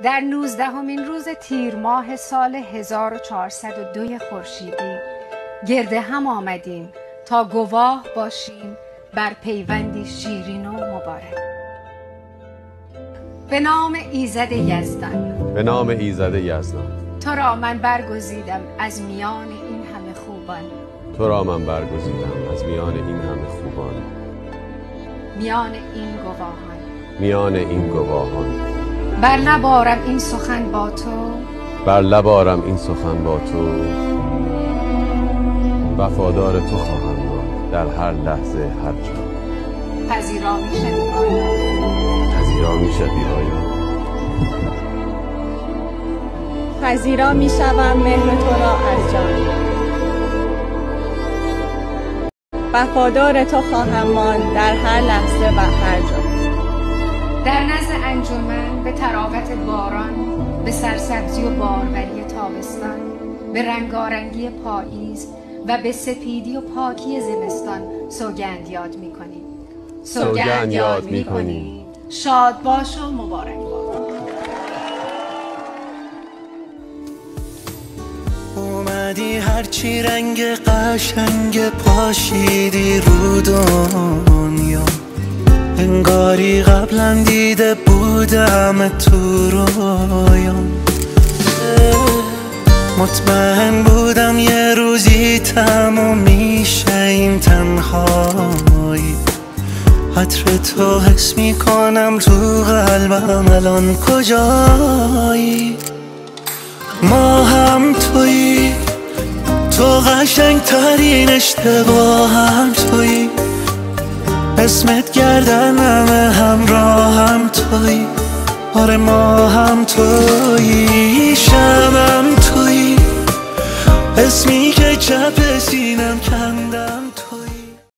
در 19مین روز تیر ماه سال 1402 خورشیدی گرد هم آمدیم تا گواه باشیم بر پیوندی شیرین و مبارک. به نام ایزد یزدان، به نام ایزد یزدان، تو را من برگزیدم از میان این همه خوبان، تو را من برگزیدم از میان این همه خوبان، میان این گواهان، میان این گواهان. بر نبارم این سخن با تو، بر لبارم این سخن با تو، وفادار تو خواهم بود در هر لحظه هر جا. پذیرا میشوی آیا؟ پذیرا میشوی آیا؟ پذیرا میشوم مهر تو را از جان، وفادار تو خواهم ماند در هر لحظه و هر جا. در نزد انجمن به طراوت باران، به سرسبزی و باروری تابستان، به رنگارنگی پاییز و به سپیدی و پاکی زمستان سوگند یاد می‌کنیم. سوگند یاد می‌کنیم. شاد باش و مبارک باد. اومدی هرچی رنگ قشنگ پاشیدی رو دنیا، انگاری قبلا دیده بودم تو رویام. مطمئن بودم یه روزی تموم میشه این تنهایی، عطر تو حس میکنم تو قلبم الان کجایی. ما هم تویی، تو قشنگ ترین اشتباهم تویی، اسمت گردنم همراهم تویی. آره ما هم تویی، شبم تویی، اسمی که چپ سینم کندم تویی.